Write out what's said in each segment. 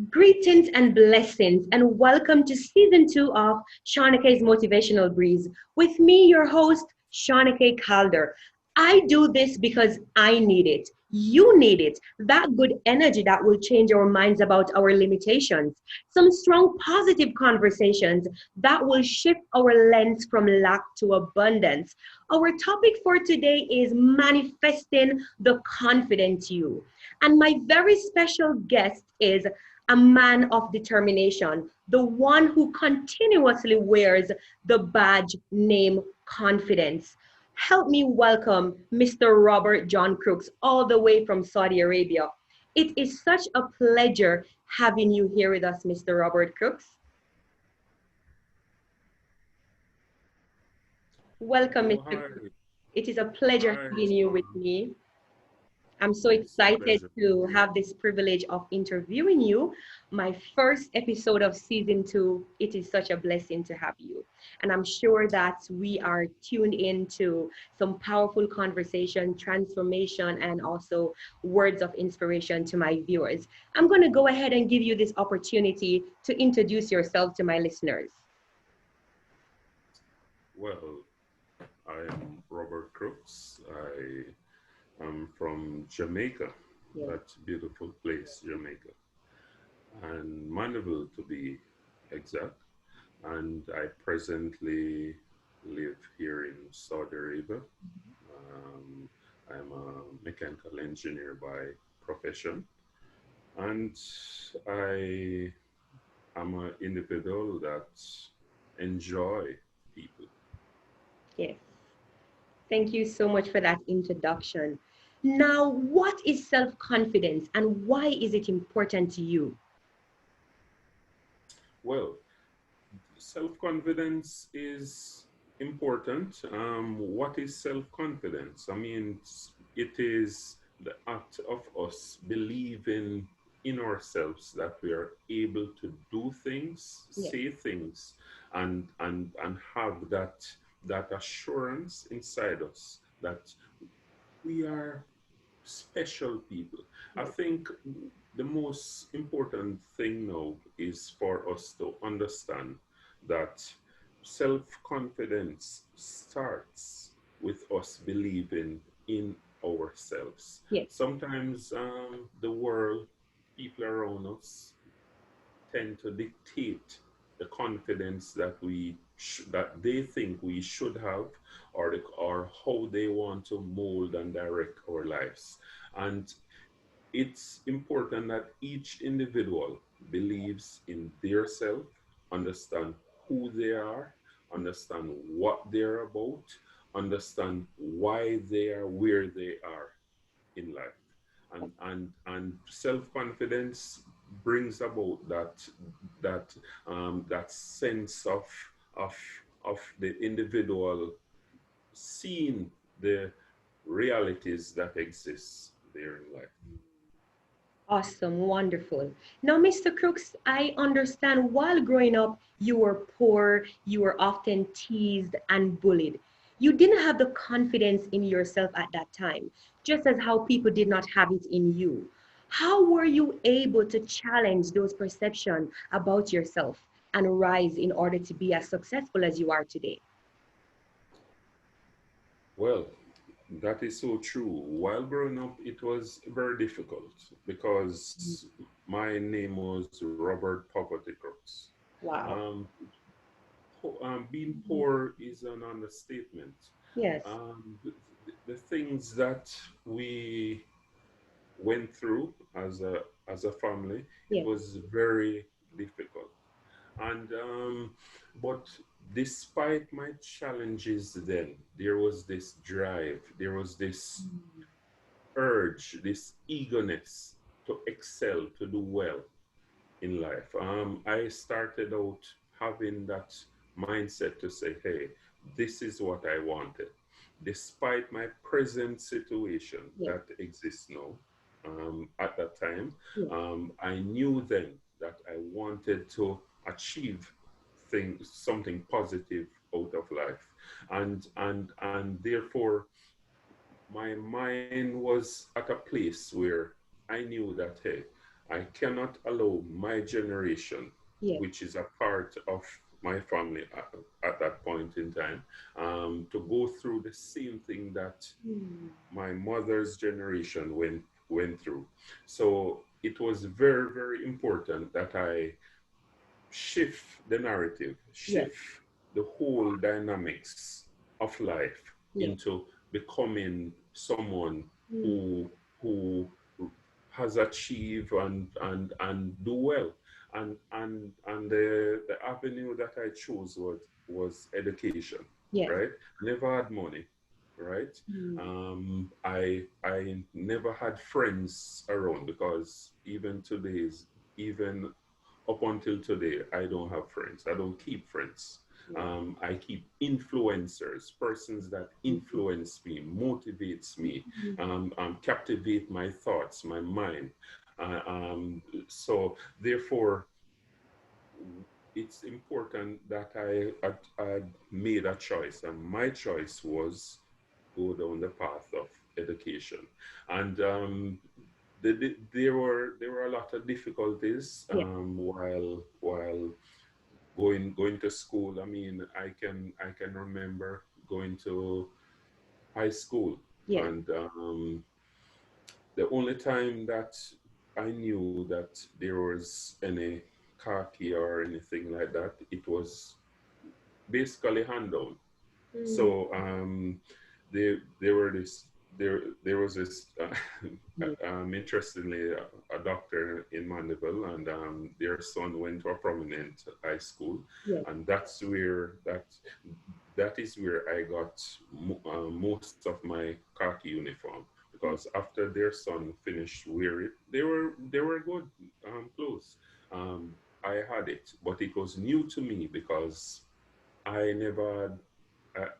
Greetings and blessings, and welcome to season two of Shauna-Kay's Motivational Breeze. With me, your host, Shauna-Kay Calder. I do this because I need it. You need it. That good energy that will change our minds about our limitations. Some strong positive conversations that will shift our lens from lack to abundance. Our topic for today is manifesting the confident you. And my very special guest is a man of determination, the one who continuously wears the badge name confidence. Help me welcome Mr. Robert John Crooks, all the way from Saudi Arabia. It is such a pleasure having you here with us, Mr. Robert Crooks. Welcome, Oh, Mr. hi. Crooks. It is a pleasure Hi, having you with Shauna. me. I'm so It's a excited pleasure to to be have this privilege of interviewing you. My first episode of season two. It is such a blessing to have you. And I'm sure that we are tuned into some powerful conversation, transformation, and also words of inspiration to my viewers. I'm going to go ahead and give you this opportunity to introduce yourself to my listeners. well. I am Robert Crooks. I am from Jamaica, Yes. that beautiful place, Jamaica, and Mandeville to be exact. And I presently live here in Saudi Arabia. Um, I'm a mechanical engineer by profession, and I am an individual that enjoy people. Yes. Thank you so much for that introduction. Now, what is self confidence and why is it important to you? Well, self confidence is important. What is self confidence? I mean, it is the act of us believing in ourselves that we are able to do things, Yes, say things, and have that assurance inside us that we are special people. I yes, think the most important thing now is for us to understand that self confidence starts with us believing in ourselves. yes, Sometimes the world, people around us, tend to dictate the confidence that that they think we should have, or how they want to mold and direct our lives. And it's important that each individual believes in their self, understand who they are, understand what they're about, understand why they are where they are in life. And self-confidence brings about that sense of of the individual seeing the realities that exist there in life. awesome, wonderful. Now, Mr. Crooks, I understand while growing up, you were poor, you were often teased and bullied. You didn't have the confidence in yourself at that time, just as how people did not have it in you. How were you able to challenge those perceptions about yourself and rise in order to be as successful as you are today? Well, that is so true. While growing up, it was very difficult because my name was Robert Poverty Crooks. Wow. Um, Being poor is an understatement. Yes. The things that we went through as a family, it Yes. was very difficult. And but despite my challenges, then there was this drive, there was this urge, this eagerness to excel, to do well in life. I started out having that mindset to say, hey, this is what I wanted. Despite my present situation Yes. that exists now, at that time, Yes. I knew then that I wanted to achieve something positive out of life. And therefore, my mind was at a place where I knew that, hey, I cannot allow my generation, Yes. which is a part of my family at that point in time, to go through the same thing that Mm. my mother's generation went through. So it was very, very important that I shift the narrative, Yes. shift the whole dynamics of life Yes. into becoming someone Mm. who who has achieved and do well. And the avenue that I chose was education, Yes. right? Never had money, right? Mm. I never had friends around because even up until today, I don't have friends. I don't keep friends. Yes. I keep influencers, persons that Mhm. influence me, motivates me, Mhm. captivate my thoughts, my mind. So therefore, it's important that I made a choice, and my choice was go down the path of education. And there were a lot of difficulties Yes. while going to school. I mean, I can remember going to high school, Yes. and the only time that I knew that there was any khaki or anything like that, it was basically hand down. Mm. So there were this there was this Yes. interestingly a doctor in Mandeville, and their son went to a prominent high school, Yes. and that is where I got most of my khaki uniform, because after their son finished wearing it, they were good clothes. I had it, but it was new to me because I never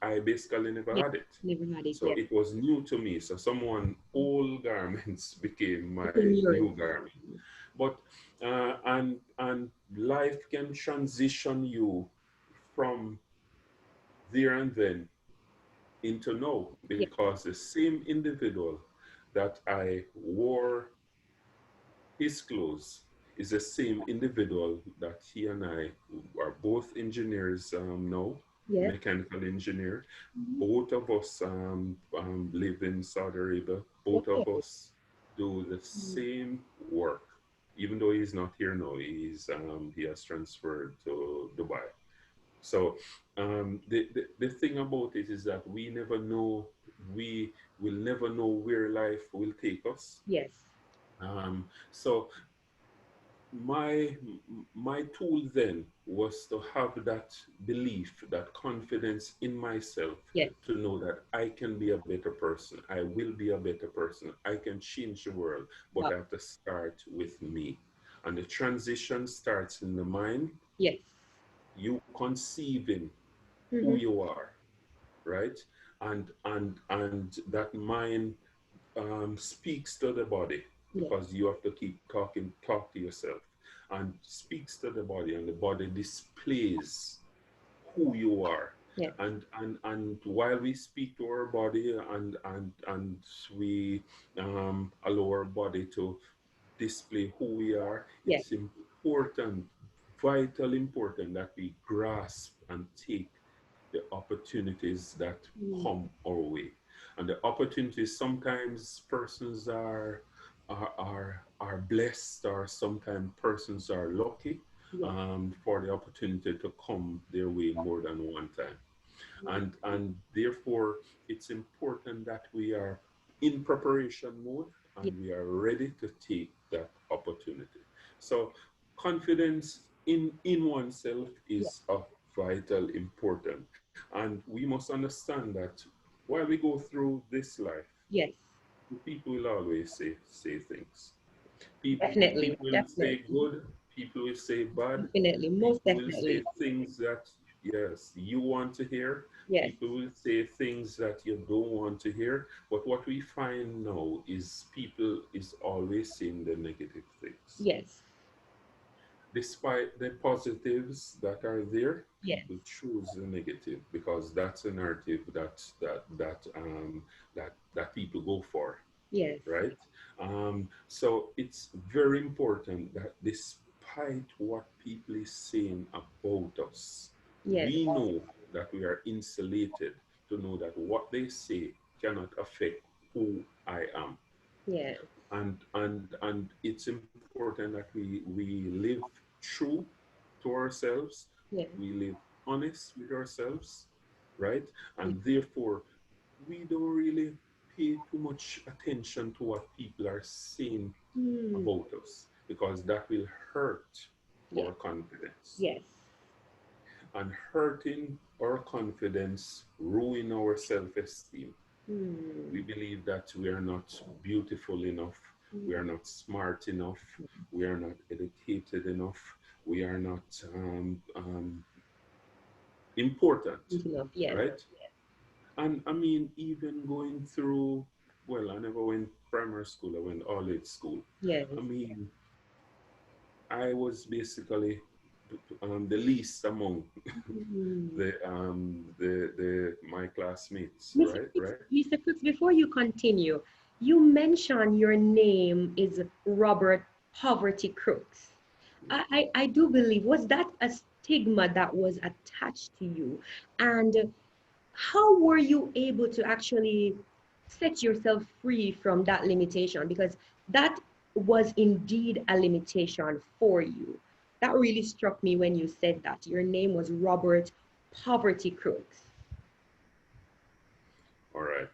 I basically never Yes. had it. Never had it. So Yes. it was new to me. So someone old garments became my It's in yours. new garment. But and life can transition you from there and then into now, Yes. because the same individual that I wore his clothes is the same individual that he and I are both engineers now, Yes. mechanical engineer. Mhm. Both of us live in Saudi Arabia. Both of Okay. us do the Mm. same work. Even though he's not here now, he has transferred to Dubai. So the thing about it is that we will never know where life will take us. Yes. So my tool then was to have that belief, that confidence in myself, Yes. to know that I can be a better person. I will be a better person. I can change the world, but Wow. I have to start with me. And the transition starts in the mind, Yes. you conceiving who Mm-hmm. you are, right? And that mind speaks to the body, Yes. because you have to talk to yourself, and speaks to the body, and the body displays who you are. Yes. And while we speak to our body, and we allow our body to display who we are, Yes. it's important, vital important, that we grasp and take the opportunities that Mm. come our way. And the opportunities, sometimes persons are blessed, or sometimes persons are lucky Yes. for the opportunity to come their way more than one time. Mm. And therefore it's important that we are in preparation mode, Yes. and we are ready to take that opportunity. So confidence in oneself Yes. is of vital importance, and we must understand that while we go through this life, Yes. people will always say things. People Definitely. will say Definitely. good, people will say bad, Definitely. Most people will definitely. say things that, yes, you want to hear, Yes. people will say things that you don't want to hear. But what we find now is people is always saying the negative things. Yes. Despite the positives that are there, Yes. people choose the negative, because that's a narrative that people go for. Yes. right? So it's very important that despite what people is saying about us, Yes. we know that we are insulated to know that what they say cannot affect who I am. Yes. And it's important that we live true to ourselves, Yes. we live honest with ourselves, right? Yes. And therefore we don't really pay too much attention to what people are saying Hmm. about us, because that will hurt Yes. our confidence. Yes. And hurting our confidence ruin our self-esteem. We Hmm. believe that we are not beautiful enough, we are not smart enough, we are not educated enough, we are not important, Enough. Yes. right? And I mean, even going through, well, I never went primary school, I went all age school. Yes. I mean, I was basically the least among Hmm. the my classmates, Mr. right? Crooks, Right? Mr. Crooks, before you continue, you mentioned your name is Robert Poverty Crooks. I do believe, was that a stigma that was attached to you? And how were you able to actually set yourself free from that limitation? Because that was indeed a limitation for you. That really struck me when you said that your name was Robert Poverty Crooks. All right.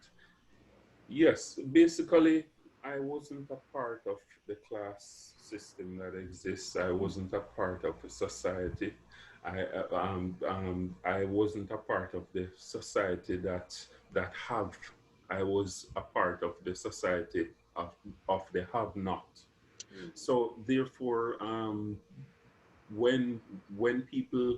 Yes, basically, I wasn't a part of the class system that exists. I wasn't a part of the society. I wasn't a part of the society that have. I was a part of the society of the have not. So therefore, when when people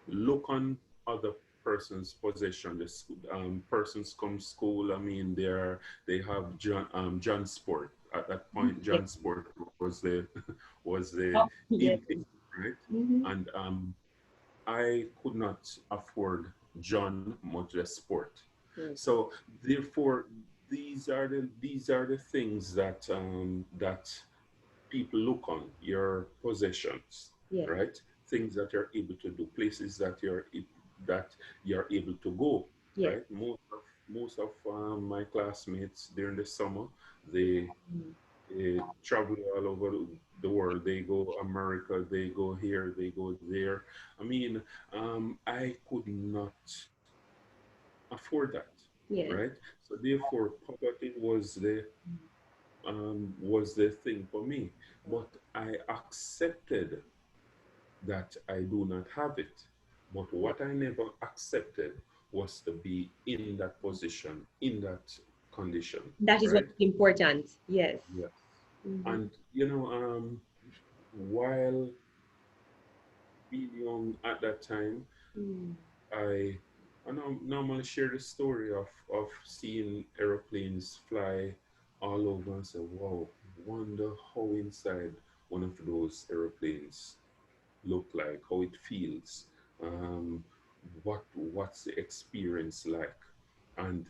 look on other person's possession, the persons come school, I mean they have John Sport. At that point Yes. John Sport was the Oh, in yes. thing, right? Mm-hmm. And I could not afford John much less Sport. So therefore these are the things that people look on your possessions, Yes. right? Things that you're able to do, places that you're able to go, Yes. right? Most of my classmates during the summer, they, Mm. they travel all over the world. They go America, they go here, they go there. I mean, I could not afford that, right? Yes. So therefore, poverty was the thing for me. But I accepted that I do not have it. But Yes. what I never accepted was to be in that position, in that condition, That is right? what's important. Yes. Yes. Mm-hmm. And while being young at that time, Mm. I normally share the story of seeing aeroplanes fly all over and say, wow, wonder how inside one of those aeroplanes look like, how it feels, um, what's the experience like. And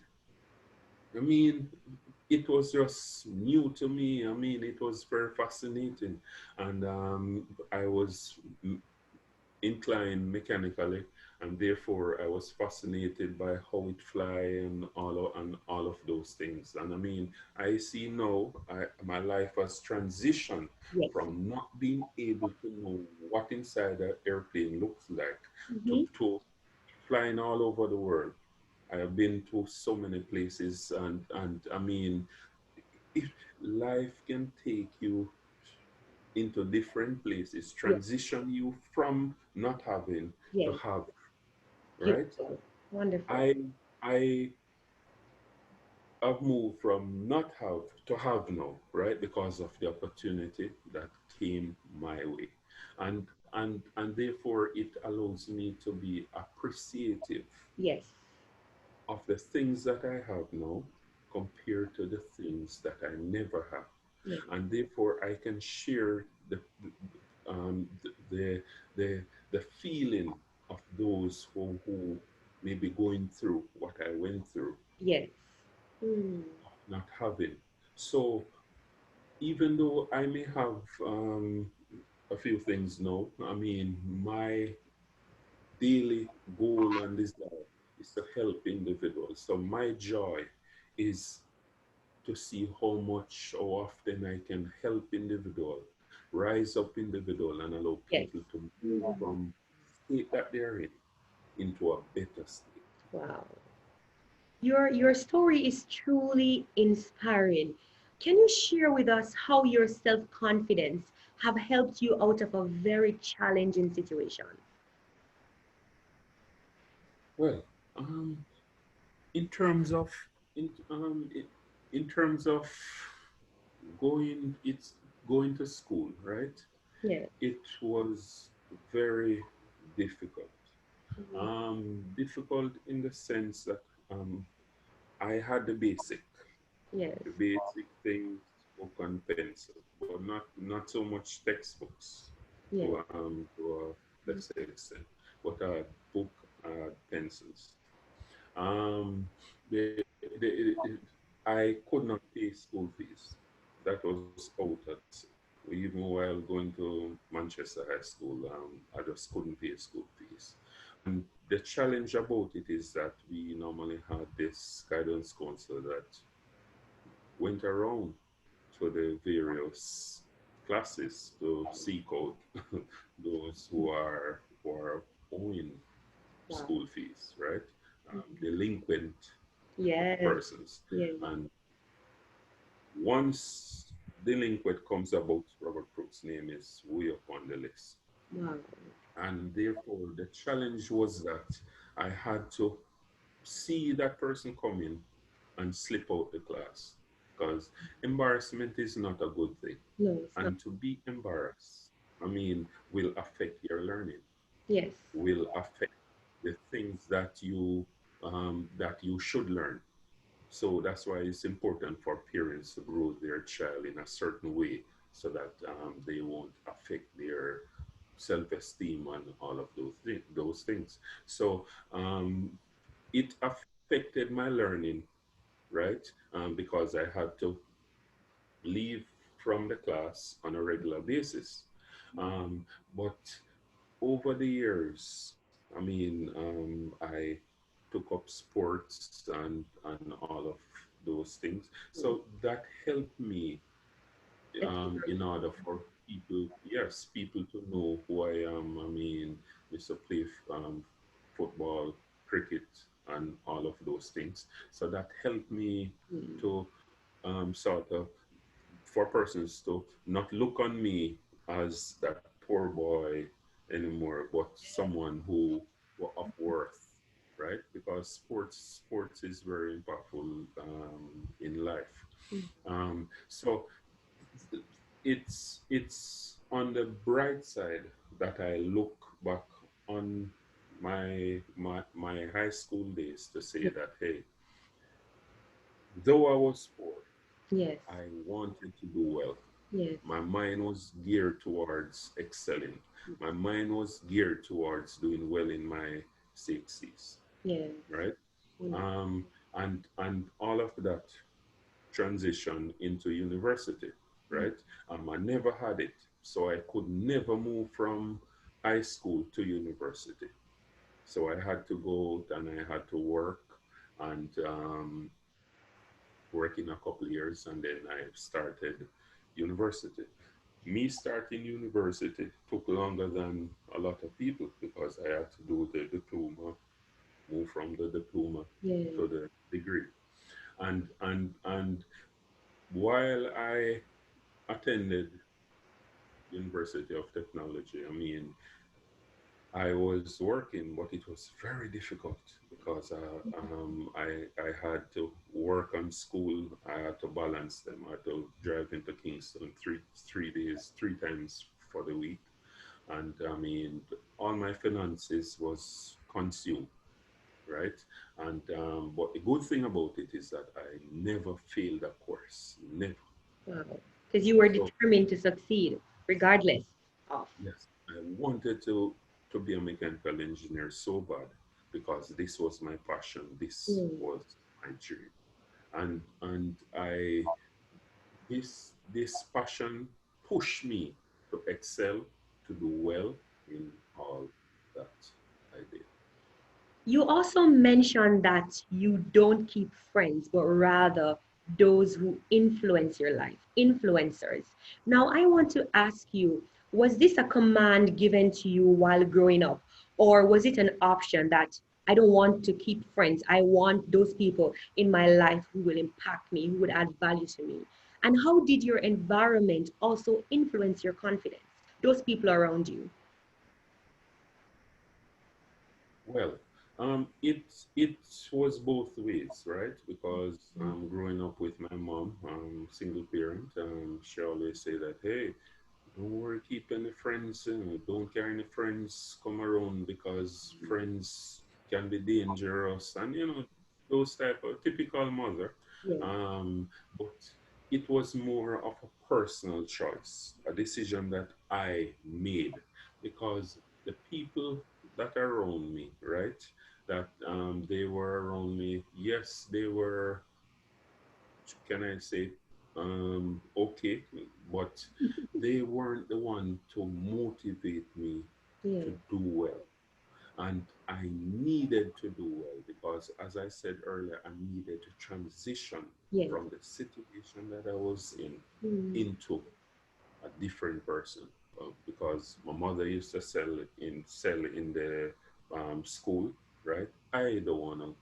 I mean, it was just new to me. I mean, it was very fascinating. And I was inclined mechanically, and therefore I was fascinated by how it fly and all of those things. And I mean, I see now my life has transitioned Yes. from not being able to know what inside an airplane looks like Mm-hmm. to flying all over the world. I have been to so many places, and I mean, if life can take you into different places, Yes. transition you from not having to Yes. have, right? Beautiful. Wonderful. I have moved from not have to have now, right? Because of the opportunity that came my way. And therefore it allows me to be appreciative Yes. of the things that I have now compared to the things that I never have. Yes. And therefore I can share um, the the the feeling of those who may be going through what I went through, Yes. Mm. not having. So even though I may have a few things now, I mean, my daily goal and desire is to help individuals. So my joy is to see how often I can help individual, rise up individual, and allow Yes. people to move from state that they're in into a better state. Wow. Your story is truly inspiring. Can you share with us how your self-confidence have helped you out of a very challenging situation? Well, um, in terms of in in terms of it's going to school, right? Yes. It was very difficult. Mhm. Difficult in the sense that I had Yes. the basic things, book and pencil, but not so much textbooks Yes. to a lesser extent, but book pencils. Um, I could not pay school fees. That was out at sea. Even while going to Manchester High School, I just couldn't pay school fees. And the challenge about it is that we normally had this guidance counselor that went around to the various classes to seek out those who are owing Wow. school fees, right? Delinquent Yes. persons. Yes. And once delinquent comes about, Robert Crooks' name is way up on the list. Wow. And therefore, the challenge was that I had to see that person coming and slip out the class because embarrassment is not a good thing. No, it's not. And to be embarrassed, I mean, will affect your learning, Yes. will affect the things that you should learn. So that's why it's important for parents to grow their child in a certain way so that they won't affect their self-esteem and all of those things. So it affected my learning, right? Because I had to leave from the class on a regular basis. Um, but over the years, I mean, I took up sports and all of those things. So that helped me Achievement. in order for people, yes, people to know who I am. I mean, used to play football, cricket, and all of those things. So that helped me Mm. to sort of for persons to not look on me as that poor boy anymore, but someone who of worth, right? Because sports is very impactful in life. Mm. So it's on the bright side that I look back on my high school days to say Yes. that hey, though I was poor, Yes. I wanted to do well. Yes. My mind was geared towards excelling. My mind was geared towards doing well in my CXCs, Yes. right? Wonderful. Um, and all of that transition into university, Mm. right? I never had it, so I could never move from high school to university. So I had to go out and I had to work and work in a couple of years, and then I started university. Me starting university took longer than a lot of people because I had to do the diploma, move from the diploma Yes. to the degree. And while I attended University of Technology, I mean, I was working, but it was very difficult because I had to work on school. I had to balance them. I had to drive into Kingston 3 days, 3 times for the week, and I mean, all my finances was consumed, right? And but the good thing about it is that I never failed a course, never. Wow. Because you were So determined to succeed regardless of. yes, I wanted to be a mechanical engineer so bad because this was my passion. This Mm. was my dream, and I this passion pushed me to excel, to do well in all that I did. You also mentioned that you don't keep friends, but rather those who influence your life, influencers. Now, I want to ask you, was this a command given to you while growing up, or was it an option that I don't want to keep friends? I want those people in my life who will impact me, who would add value to me. And how did your environment also influence your confidence? Those people around you. Well, it was both ways, right? Because growing up with my mom, single parent, she always say that, hey, don't worry, keep any friends. Don't carry any friends come around because friends can be dangerous, and those type of typical mother. Yes, Um, but it was more of a personal choice, a decision that I made because the people that are around me, right, that they were around me. Yes, they were, can I say, okay, but they weren't the one to motivate me to yes, do well. And I needed to do well because, as I said earlier, I needed to transition yes. from the situation that I was in Mm, into a different person. Because my mother used to sell in the school, right? I don't want to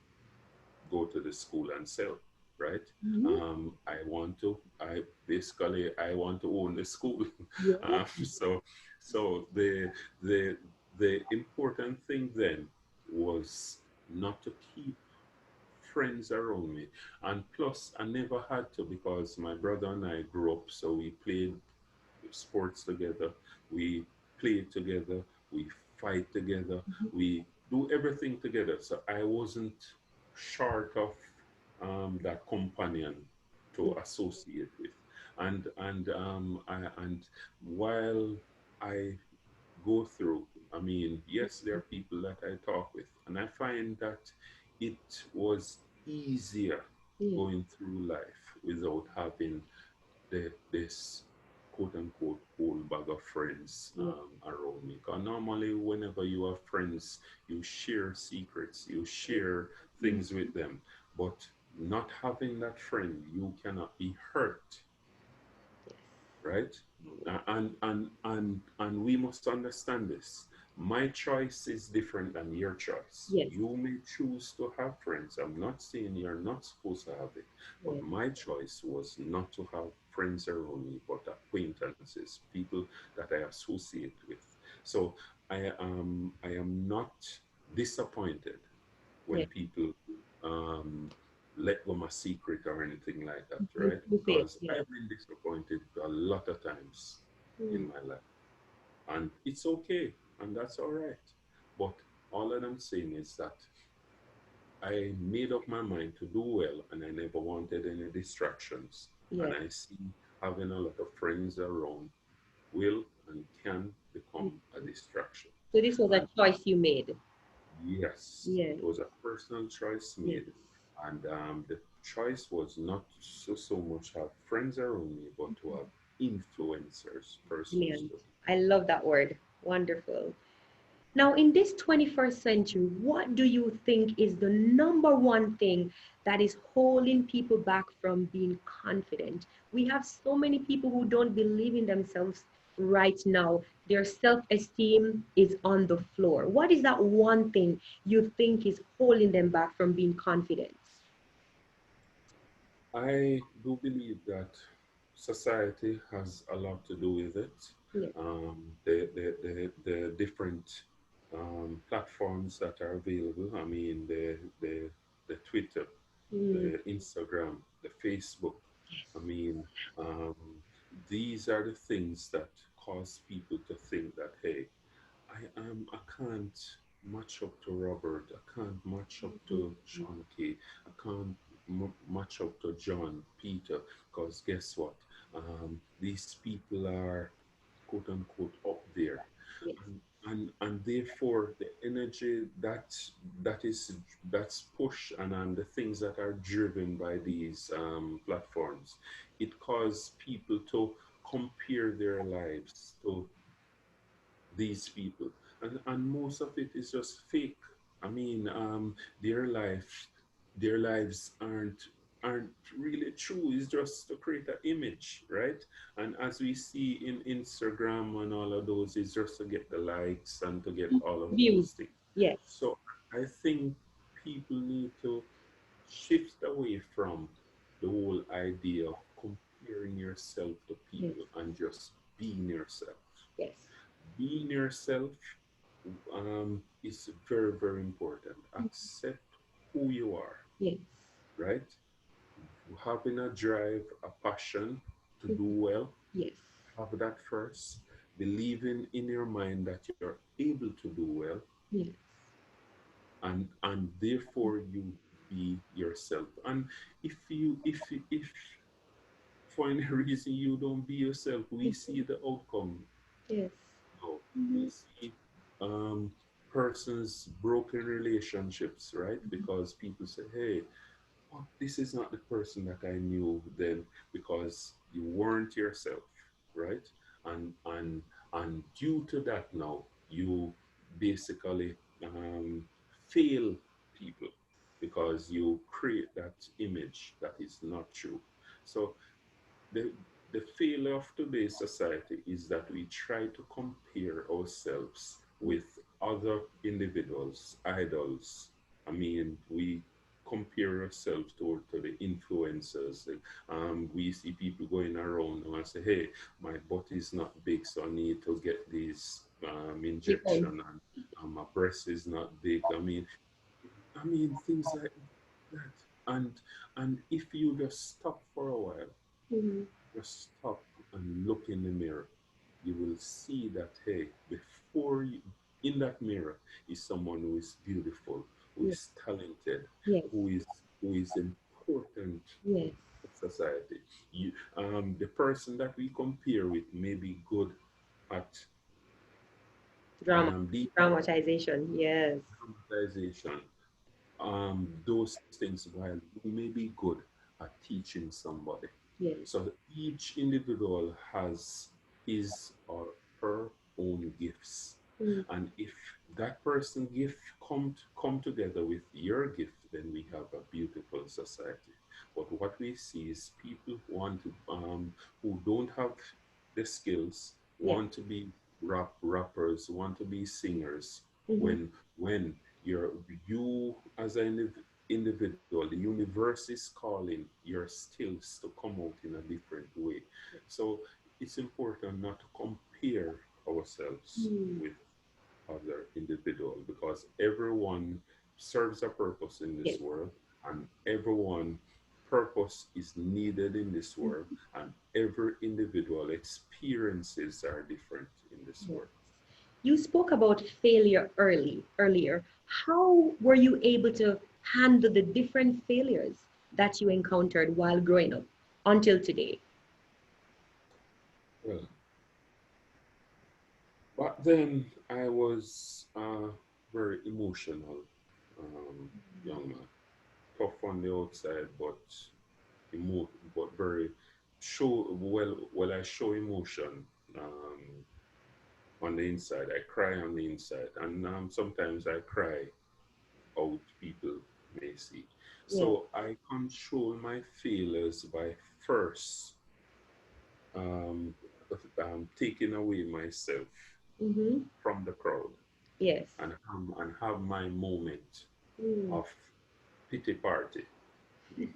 go to the school and sell, right? mhm. I want to own the school. Yes, So the the important thing then was not to keep friends around me, and plus I never had to because my brother and I grew up, so we played sports together, we play together, we fight together, we do everything together. So I wasn't short of that companion to yes, associate with. And while I go through, I mean, yes, there are people that I talk with, and I find that it was easier yes, going through life without having this quote unquote whole bag of friends yes, around me. Because normally, whenever you have friends, you share secrets, you share mm, things with them. But not having that friend, you cannot be hurt, right? And we must understand this. My choice is different than your choice. yes, You may choose to have friends. I'm not saying you're not supposed to have it, but yes, my choice was not to have friends around me, but acquaintances, people that I associate with. So I am not disappointed when yes. people um, let go my secret or anything like that, You, right? you say it, Because yes. I've been disappointed a lot of times in Mm, my life, and it's okay, and that's all right. But all that I'm saying is that I made up my mind to do well, and I never wanted any distractions. And yes. I see having a lot of friends around will and can Mm. become a distraction. So this was a And choice you made. yes, Yes, it was a personal choice yes. made, and the choice was not so much have friends around me, but to have influencers, persons Brilliant. to. I love that word. Wonderful. Now, in this 21st century, what do you think is the number one thing that is holding people back from being confident? We have so many people who don't believe in themselves right now. Their self esteem is on the floor. What is that one thing you think is holding them back from being confident? I do believe that society has a lot to do with it. Yes. The different platforms that are available. I mean, the Twitter, Mm, the Instagram, the Facebook. I mean, um, these are the things that cause people to think that, hey, I can't match up to Robert. I can't match up to Shauna-Kay. I can't match up to John, Peter, because guess what? These people are quote unquote up there, Yes. and therefore the energy that's pushed, and the things that are driven by these platforms, it causes people to compare their lives to these people, and most of it is just fake. I mean, their life their lives aren't really true. It's just to create an image, right? And as we see in Instagram and all of those, it's just to get the likes and to get all of Views. those things. Yes. So I think people need to shift away from the whole idea of comparing yourself to Yes. people and just being yourself. Yes. Being yourself is very, very important. Accept who you are, Yes. right? Having a drive, a passion to do Mhm. well, Yes. have that first. Believing in your mind that you're able to do well, Yes. and therefore you be yourself. And if for any reason you don't be yourself, we see the outcome. Yes. No, we Mm-hmm. see um, persons broken relationships, right? Because people say, "Hey, oh, this is not the person that I knew then," because you weren't yourself, right? And and due to that, now you basically fail people because you create that image that is not true. So the the failure of today's society is that we try to compare ourselves with other individuals, idols. I mean, we compare ourselves to the influencers. We see people going around and say, "Hey, my butt is not big, so I need to get this People. injection, and my breast is not big." I mean things like that. And if you just stop for a while, Mm-hmm. just stop and look in the mirror, you will see that, hey, before you, in that mirror is someone who is beautiful, who Yes. is talented, Yes. who is important Yes. to society. The person that we compare with may be good at Drama. deep Dramatization. Yes. dramatization, those things, while you may be good at teaching somebody. Yes. So each individual has his or her own gifts. Mm. And if that person gift come together with your gift, then we have a beautiful society. But what we see is people who don't have the skills, Yes. want to be rappers, want to be singers, Mm-hmm. when you as an individual, the universe is calling your skills to come out in a different way. So it's important not to compare ourselves Mm. with other individual, because everyone serves a purpose in Yes. this world, and everyone purpose is needed in this world, and every individual experiences are different in this Yes. world. You spoke about failure earlier. How were you able to handle the different failures that you encountered while growing up until today? Well, but then I was a very emotional um, young man, tough on the outside, but very show well. I show emotion um, on the inside. I cry on the inside, and sometimes I cry out. People may see. Yes. So I control my feelings by first um, taking away myself Mm-hmm. from the crowd, Yes. and have my moment Mm. of pity party,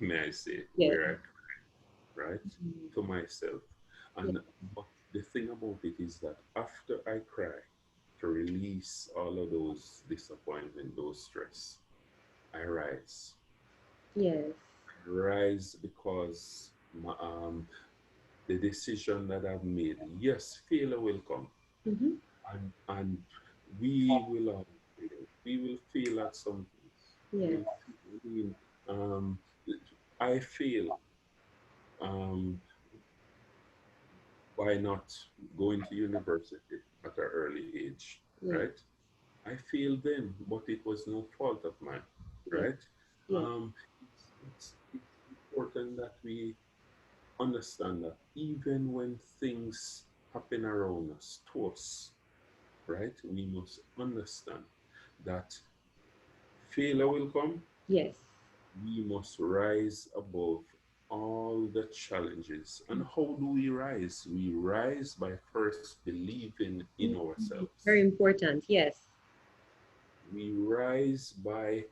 may I say, Yes. where I, right, Mm. to myself. Yes. And but the thing about it is that after I cry, to release all of those disappointment, those stress, I rise. Yes. I rise because the decision that I've made, yes, failure will come, Mm-hmm. and we will all fail. We will fail at some things. Yes. We'll, I mean, um, I fail um, by not going to university at an early age, Yes. right? I failed them, but it was no fault of mine, Yes. right? Yes. It's important that we understand that even when things happen around us, to us, right, we must understand that failure will come. Yes. We must rise above all the challenges. And how do we rise? We rise by first believing in Very ourselves. important. Yes. We rise by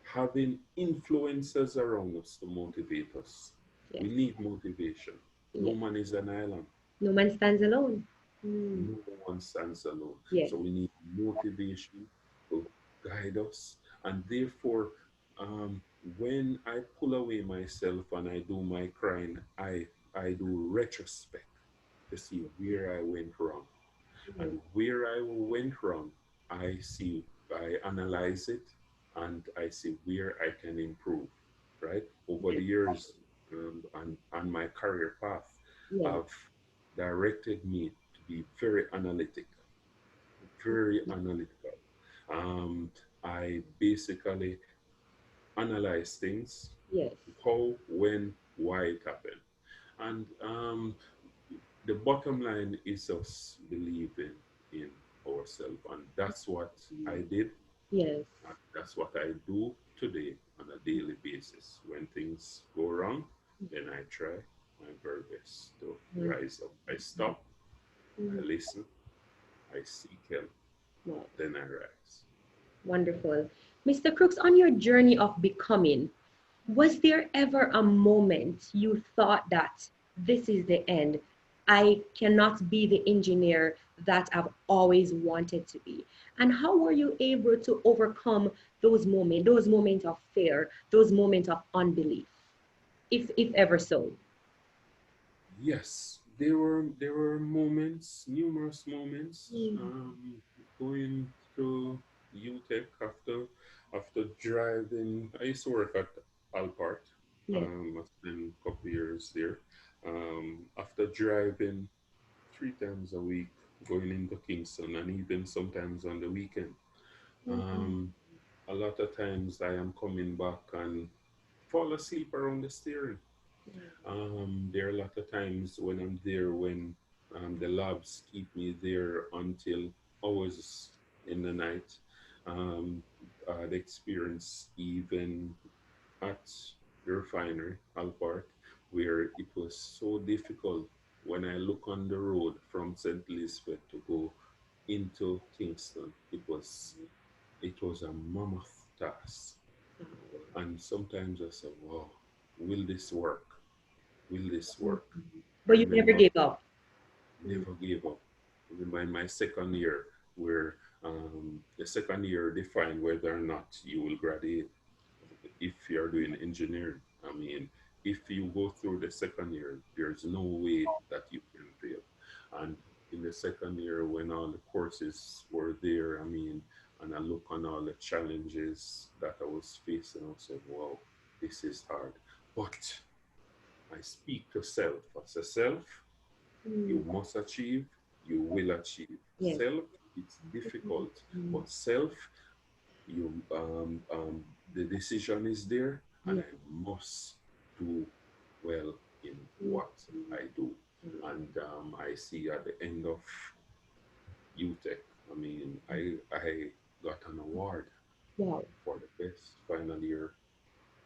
having influences around us to motivate us. Yes. We need motivation. No Yes. man is an island. No man stands alone. Mm. No one stands alone. Yes. So we need motivation to guide us. And therefore, um, when I pull away myself and I do my crying, I do retrospect to see where I went wrong. Yes. And where I went wrong, I see, I analyze it, and I see where I can improve, right? Over Yes. the years, on my career path, Yes. have directed me to be very analytical. Um, I basically analyze things, Yes. how, when, why it happened. And the bottom line is us believing in ourselves. And that's what I did. Yes. And that's what I do today on a daily basis. When things go wrong, then I try my very best to Wonderful. rise up. I stop, I listen, I seek help, Wow. then I rise. Wonderful. Mr. Crooks, on your journey of becoming, was there ever a moment you thought that this is the end? I cannot be the engineer that I've always wanted to be. And how were you able to overcome those moments of fear, those moments of unbelief, if ever so? Yes, there were moments, numerous moments, going through UTech after driving. I used to work at Alpart. Yes. I spent a couple years there. After driving 3 times a week, going into Kingston, and even sometimes on the weekend. Um, a lot of times I am coming back and fall asleep around the steering. There are a lot of times when I'm there when the labs keep me there until hours in the night. Um, the experience even at the refinery, Alpart, where it was so difficult when I look on the road from St. Elizabeth to go into Kingston. It was a mammoth task. And sometimes I said, wow, will this work? Will this work? I But you never remember gave up. never gave up. I remember in my second year, where the second year define whether or not you will graduate if you're doing engineering. I mean, if you go through the second year, there's no way that you can fail. And in the second year, when all the courses were there, I mean, and I look on all the challenges that I was facing, I said, wow, this is hard. But I speak to self. As a self, you Mm. must achieve, you will achieve. Yes. Self, it's difficult, Mm. but self, you the decision is there, and Yes. I must do well in Mm. what I do. And I see at the end of UTech, I mean, I got an award Wow. for the best final year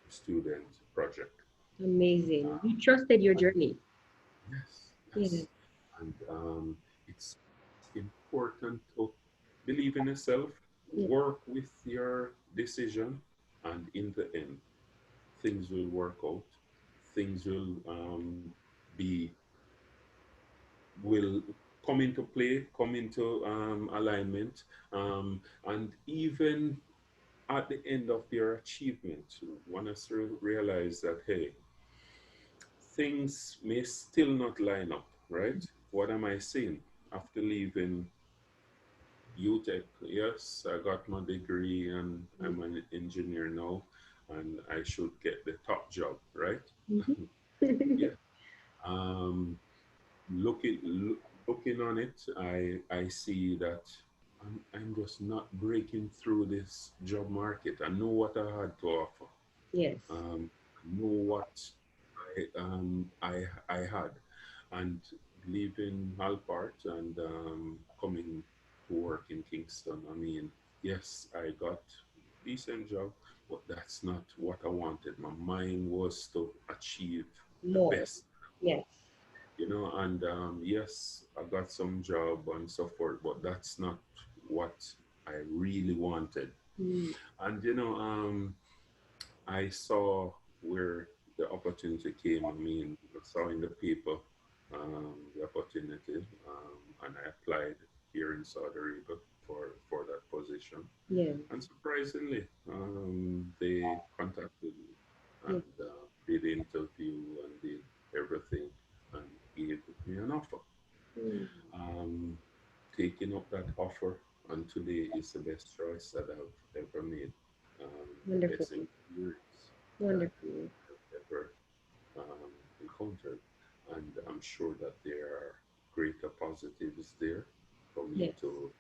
student project. Amazing. Uh, You trusted your and journey. yes, Yes. yes. And it's important to believe in yourself, Yes. work with your decision, and in the end, things will work out. Things will come into play, come into alignment, and even at the end of your achievement, one has to realize that hey, things may still not line up, right? What am I saying? After leaving UTech, yes, I got my degree and I'm an engineer now, and I should get the top job, right? Mhm. Yeah. Um, looking, look, looking on it, I see that I'm just not breaking through this job market. I know what I had to offer. Yes. I know what I had, and leaving Halpart and coming to work in Kingston. I mean, yes, I got decent job, but that's not what I wanted. My mind was to achieve the More. best, Yes. and yes, I got some job and so forth, but that's not what I really wanted. Mm. And I saw where the opportunity came. I mean, I saw in the paper the opportunity, and I applied here in Saudi Arabia for that position. Yes. And surprisingly, they contacted me Yes. and did the interview and did everything and gave me an offer. Mm. Um, Taking up that offer, and today is the best choice that I've ever made, the Wonderful. best experience that Wonderful. I've ever encountered. And I'm sure that there are greater positives there for me Yes. to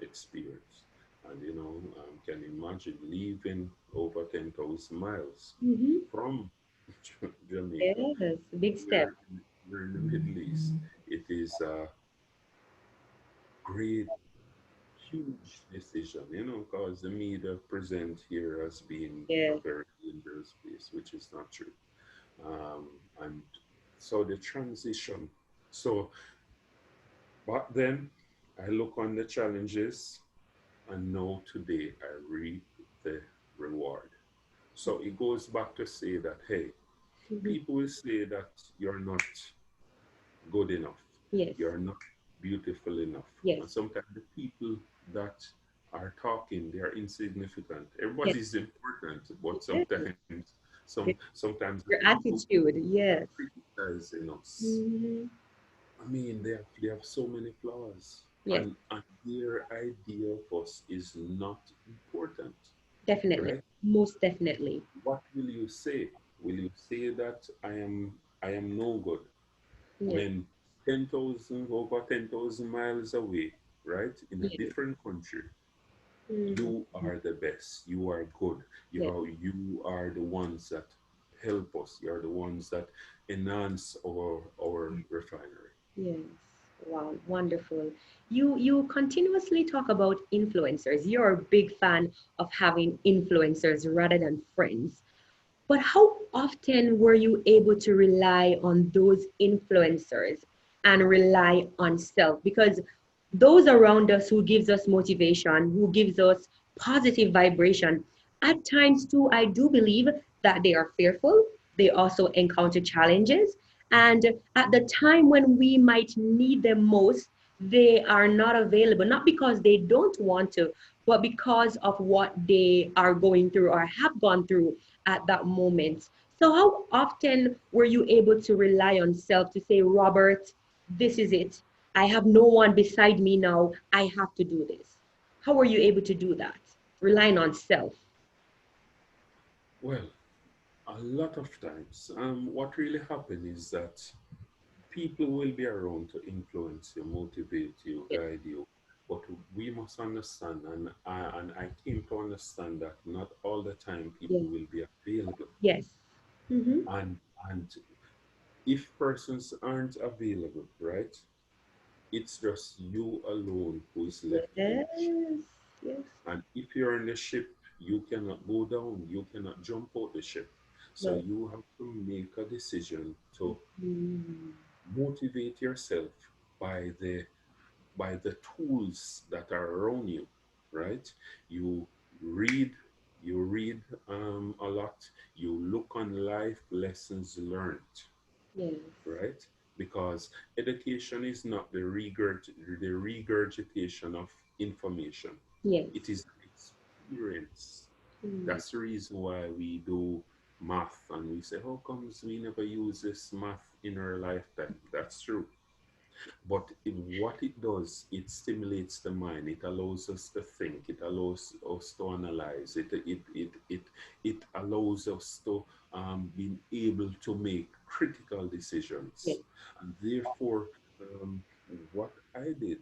experience. And can imagine leaving over 10,000 miles Mm-hmm. from Jamaica. Yes. Big step. We're, we're in the Middle East. It is a great, huge decision, because the media present here as being a Yes. very dangerous place, which is not true. Um, and so the transition. So back then, I look on the challenges, and now today I reap the reward. So it goes back to say that, hey, Mm-hmm. people will say that you're not good enough, Yes. you're not beautiful enough. Yes. And sometimes the people that are talking, they are insignificant. Yes. Everybody's important, but Yes. sometimes the Your people attitude. Yes. criticizing us. Mm-hmm. I mean, they have so many flaws, Yes. and their idea of us is not important, Definitely. right? Most definitely. What will you say? Will you say that I am no good Yes. when 10,000 miles away, right, in a Yes. different country, Mm-hmm. you are the best, you are good, Yes. you are the ones that help us, you are the ones that enhance our refinery. Yes. Wow, wonderful. You continuously talk about influencers. You're a big fan of having influencers rather than friends. But how often were you able to rely on those influencers and rely on self? Because those around us who gives us motivation, who gives us positive vibration, at times too, I do believe that they are fearful. They also encounter challenges. And at the time when we might need them most, they are not available, not because they don't want to, but because of what they are going through or have gone through at that moment. So, how often were you able to rely on self to say, Robert, this is it. I have no one beside me now. I have to do this. How were you able to do that? Relying on self. Well, a lot of times, what really happens is that people will be around to influence you, motivate you, Yes. guide you. But we must understand, and I came to understand that not all the time people Yes. will be available. Yes. Mm-hmm. And and if persons aren't available, right, it's just you alone who is left in the ship. Yes. Yes. And if you're in the ship, you cannot go down, you cannot jump out the ship. So No. you have to make a decision to Mm. motivate yourself by the tools that are around you, right? You read, a lot. You look on life lessons learned, Yes. right? Because education is not the regurgitation of information. Yes. It is experience. Mm. That's the reason why we do math and we say, how comes we never use this math in our lifetime? That's true. But what it does, it stimulates the mind. It allows us to think. It allows us to analyze. It allows us to be able to make critical Yes. decisions. And therefore, Um, what I did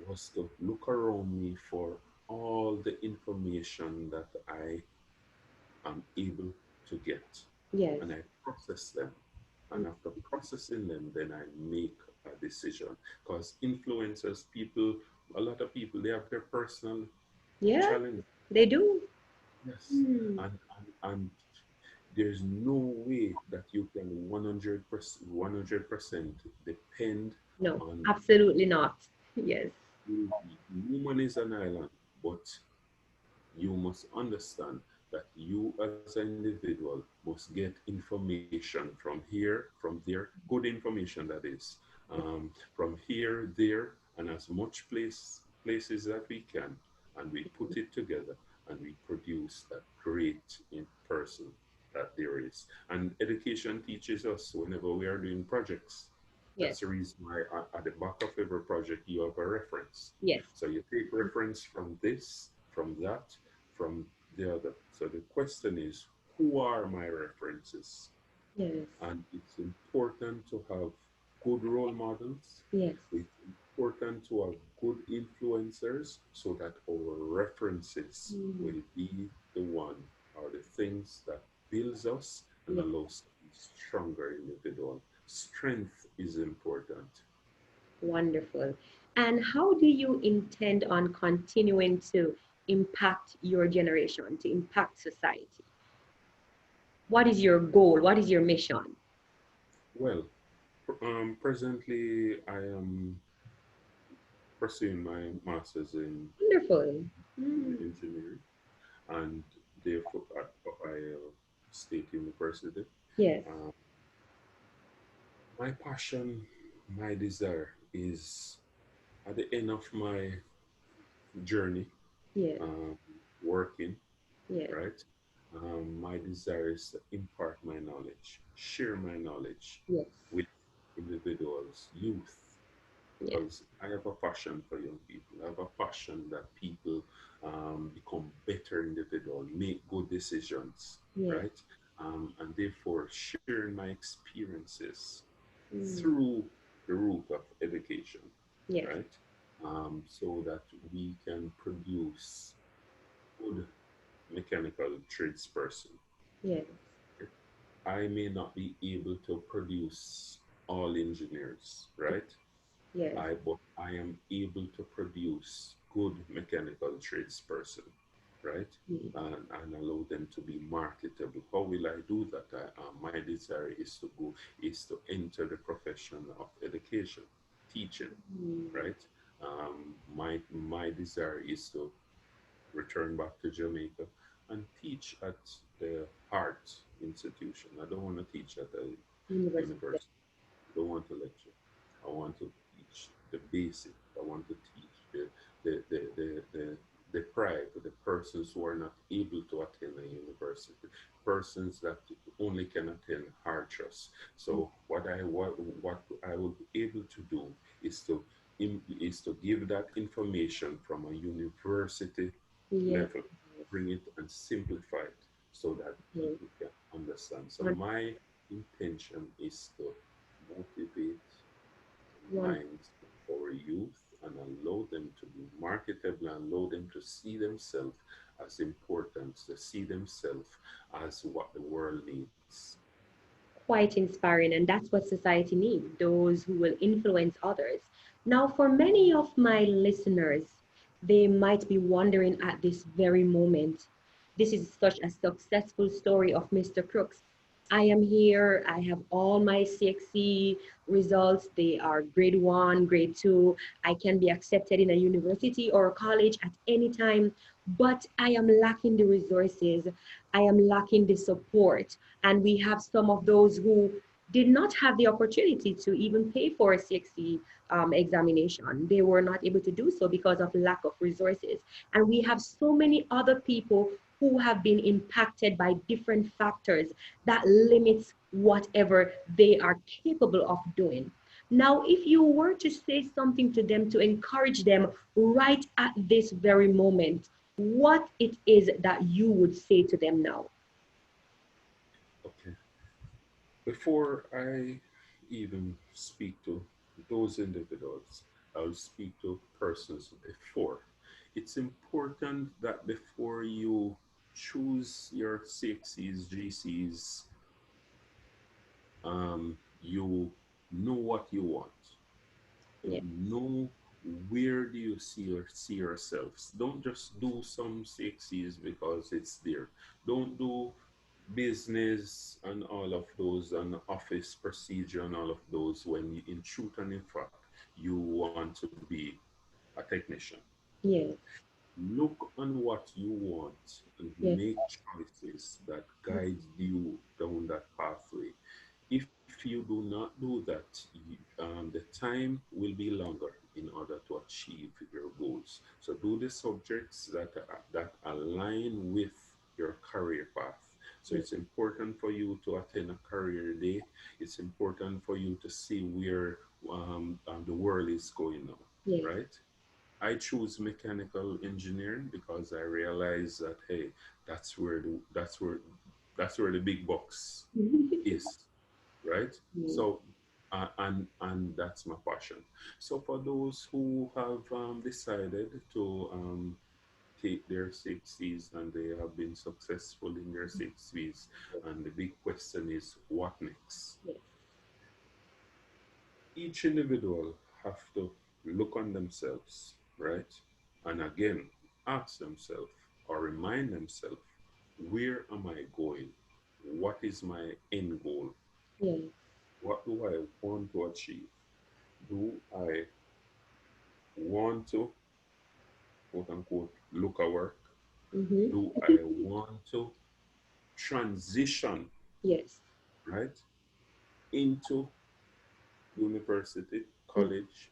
was to look around me for all the information that I am able to get, Yes. and I process them. And after processing them, then I make a decision. Because influencers, people, a lot of people, they have their personal Yeah, challenge. they do. Yes. Hmm. And there's no way that you can 100% depend No, on absolutely not. Yes. you. Woman is an island, but you must understand that you as an individual must get information from here, from there, good information that is, from here, there, and as much places that we can, and we put it together and we produce that great in person that there is. And education teaches us whenever we are doing projects. Yes. That's the reason why at the back of every project you have a reference. Yes. So you take reference from this, from that, from the other. So the question is, who are my references? Yes. And it's important to have good role models. Yes. It's important to have good influencers so that our references Mm. will be the one or the things that builds us and Yes. allows us to be stronger individual. Strength is important. Wonderful. And how do you intend on continuing to impact your generation, to impact society? What is your goal? What is your mission? Well, presently I am pursuing my master's in Wonderful. Mm. engineering, and therefore at Ohio State University. Yes. Uh, my passion, my desire is at the end of my journey, Yes. um, working, Yes. right? My desire is to impart my knowledge, share my knowledge Yes. with individuals, youth, Yes. because I have a passion for young people. I have a passion that people become better individuals, make good decisions, Yes. right? And therefore, sharing my experiences Mm. through the route of education, Yes. right? So that we can produce good mechanical tradesperson. Yes. I may not be able to produce all engineers, right? Yes. But I am able to produce good mechanical tradesperson, right? Mm. And allow them to be marketable. How will I do that? My desire is to enter the profession of education, teaching, Mm. right? My desire is to return back to Jamaica and teach at the Art Institution. I don't want to teach at a University. university. I don't want to lecture. I want to teach the basic. I want to teach the deprived, the persons who are not able to attend a university, persons that only can attend hard trust. Mm. So what I will be able to do is to give that information from a university Yes. level, bring it and simplify it so that Yes. people can understand. So Won- my intention is to motivate the won- minds of our youth and allow them to be marketable and allow them to see themselves as important, to see themselves as what the world needs. Quite inspiring, and that's what society needs, those who will influence others. Now, for many of my listeners, they might be wondering at this very moment, this is such a successful story of Mr. Crooks. I am here, I have all my CXC results, they are grade one, grade two. I can be accepted in a university or a college at any time, but I am lacking the resources, I am lacking the support. And we have some of those who did not have the opportunity to even pay for a CXC examination. They were not able to do so because of lack of resources. And we have so many other people who have been impacted by different factors that limits whatever they are capable of doing. Now, if you were to say something to them to encourage them right at this very moment, what it is that you would say to them now? Okay. Before I even speak to those individuals, I'll speak to persons before. It's important that before you choose your CXCs, GCs, you know what you want. You Yeah. know where do you see yourselves. Don't just do some CXCs because it's there. Don't do business and all of those and office procedure and all of those when in truth and in fact you want to be a technician. Yeah. Look on what you want and Yeah. make choices that guide you down that pathway. If you do not do that, the time will be longer in order to achieve your goals. So do the subjects that align with your career path. So Yeah. it's important for you to attend a career day. It's important for you to see where the world is going now, Yes. right? I choose mechanical engineering because I realize that hey, that's where the that's where that's where the big bucks is, right? Mm. So, and that's my passion. So for those who have decided to take their six C's and they have been successful in their six C's, and the big question is what next? Yes. Each individual have to look on themselves, right? And again, ask themselves or remind themselves, where am I going? What is my end goal? Yeah. What do I want to achieve? Do I want to, quote unquote, look at work? Mm-hmm. Do I want to transition, Yes. right, into university, Mm. college?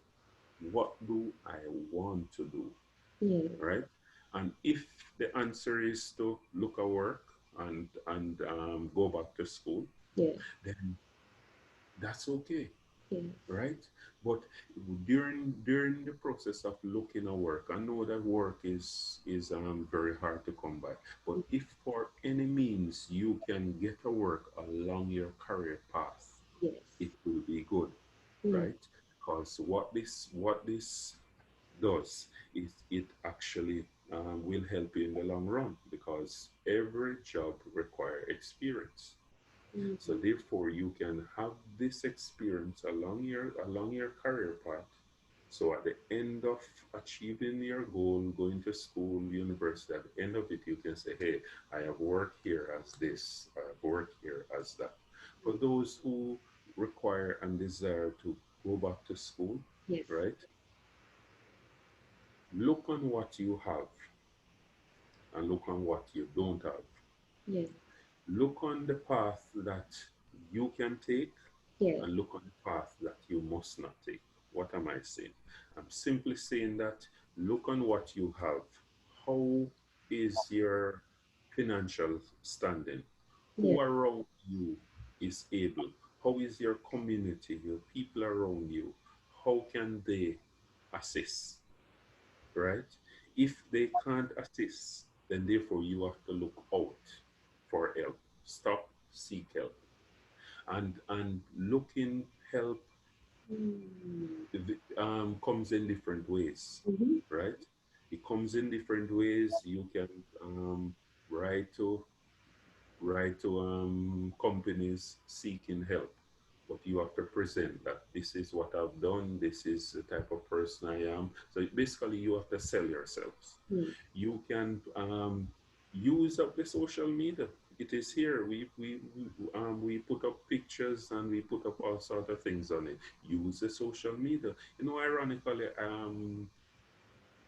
What do I want to do, Yeah. right? And if the answer is to look at work and go back to school, Yeah. then that's okay, Yeah. right? But during the process of looking at work, I know that work is very hard to come by. But if for any means you can get a work along your career path, Yes. it will be good, Yeah. right? Because what this does is it actually will help you in the long run because every job requires experience. So Mm. therefore, you can have this experience along your career path. So at the end of achieving your goal, going to school, university, at the end of it, you can say, "Hey, I have worked here as this. I have worked here as that." For those who require and desire to go back to school, Yes. right? Look on what you have and look on what you don't have. Yeah. Look on the path that you can take Yeah. and look on the path that you must not take. What am I saying? I'm simply saying that look on what you have. How is your financial standing? Yeah. Who around you is able? How is your community, your people around you? How can they assist? Right? If they can't assist, then therefore you have to look out for help. Stop, seek help. And looking help Mm. comes in different ways, Mm-hmm. right? It comes in different ways. You can write to companies seeking help, but you have to present that this is what I've done, this is the type of person I am. So basically, you have to sell yourselves. Mm. You can use up the social media. It is here. We put up pictures and we put up all sort of things on it. Use the social media. Ironically,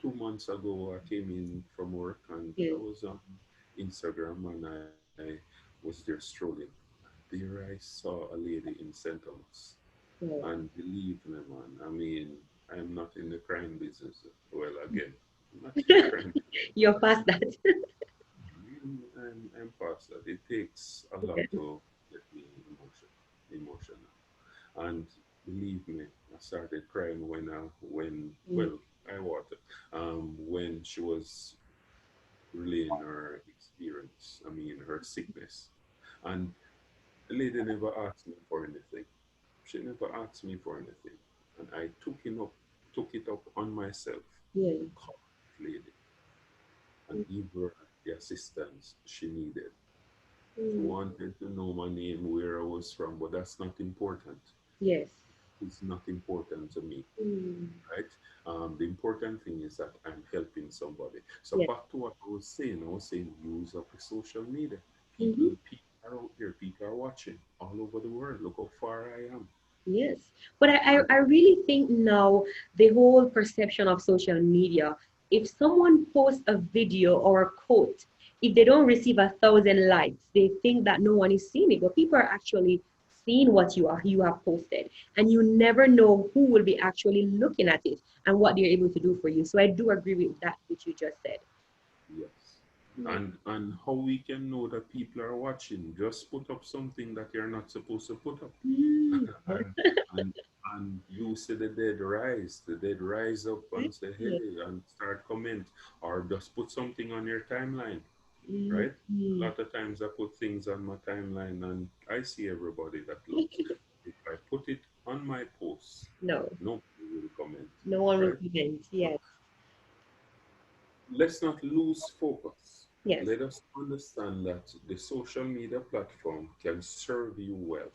2 months ago, I came in from work and I Yeah. was on Instagram and I was there strolling. There I saw a lady in St. Thomas. Wow. And believe me, man, I mean, I'm not in the crime business. Well, again, I'm not in the crime. You're past that. I'm past that. It takes a lot Yeah. to get me emotional. And believe me, I started crying when Mm. well, I was when she was relaying her experience. I mean, her sickness, and the lady never asked me for anything. She never asked me for anything. and I took it up on myself Yeah. to call that lady and give her the assistance she needed. She Mm. wanted to know my name, where I was from, but that's not important. Yes. It's not important to me, Mm. right? The important thing is that I'm helping somebody. So Yes. back to what I was saying use of the social media. Hmm. People are out there, people are watching all over the world. Look how far I am, Yes. But right? I really think now the whole perception of social media, if someone posts a video or a quote, if they don't receive 1,000 likes, they think that no one is seeing it. But people are actually seeing what you have posted. And you never know who will be actually looking at it and what they're able to do for you. So I do agree with that which you just said. Yes. Yeah. And how we can know that people are watching? Just put up something that you're not supposed to put up. Mm. and and and you see the dead rise up and say Yeah. hey and start comment, or just put something on your timeline, right? A Mm. lot of times I put things on my timeline and I see everybody that looks. If I put it on my post, No, nobody will comment, no one will right? comment. So Yes. let's not lose focus. Yes. Let us understand that the social media platform can serve you well,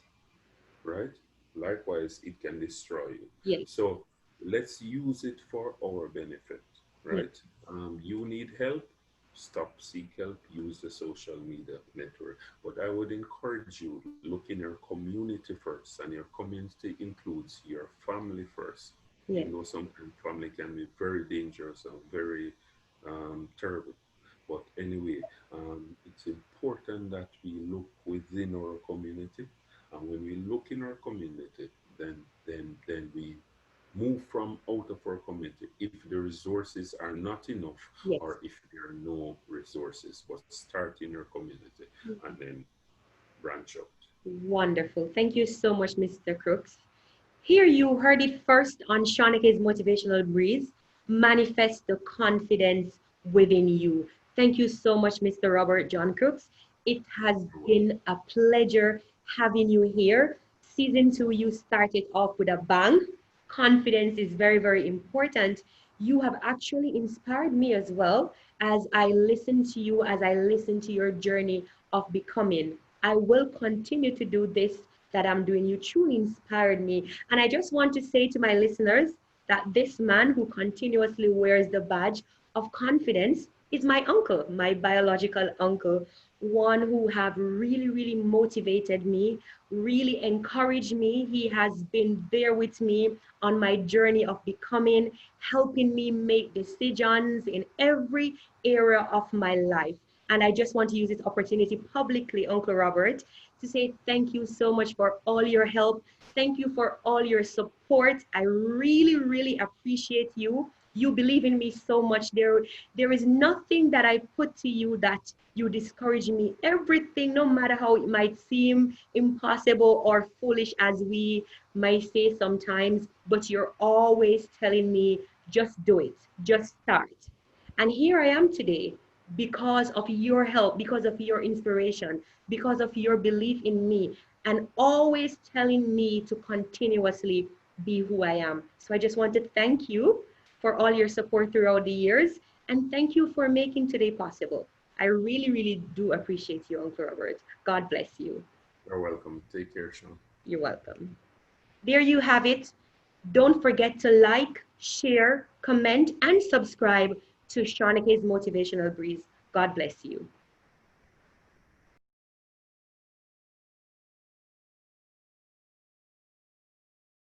right? Likewise, it can destroy you. Yes. So let's use it for our benefit, Yes. right? You need help, stop, seek help, use the social media network. But I would encourage you, look in your community first, and your community includes your family first, even Yes. though sometimes family can be very dangerous and very terrible. But anyway, it's important that we look within our community, and when we look in our community, then we move from out of our community if the resources are not enough, Yes. or if there are no resources. But start in your community and then branch out. Wonderful. Thank you so much, Mr. Crooks. Here you heard it first on Shauna-Kay's Motivational Breeze. Manifest the confidence within you. Thank you so much, Mr. Robert John Crooks. It has You're welcome. been a pleasure having you here. Season 2, you started off with a bang. Confidence is very, very important. You have actually inspired me as well as I listen to you, as I listen to your journey of becoming. I will continue to do this that I'm doing. You truly inspired me. And I just want to say to my listeners that this man who continuously wears the badge of confidence is my uncle, my biological uncle, one who have really, really motivated me, really encouraged me. He has been there with me on my journey of becoming, helping me make decisions in every area of my life. And I just want to use this opportunity publicly, Uncle Robert, to say thank you so much for all your help. Thank you for all your support. I really, really appreciate you. You believe in me so much. There is nothing that I put to you that you discourage me. Everything, no matter how it might seem impossible or foolish as we might say sometimes, but you're always telling me, just do it, just start. And here I am today because of your help, because of your inspiration, because of your belief in me, and always telling me to continuously be who I am. So I just want to thank you for all your support throughout the years, and thank you for making today possible. I really, really do appreciate you, Uncle Robert. God bless you. You're welcome. Take care, Sean. You're welcome. There you have it. Don't forget to like, share, comment, and subscribe to Shauna-Kay's Motivational Breeze. God bless you.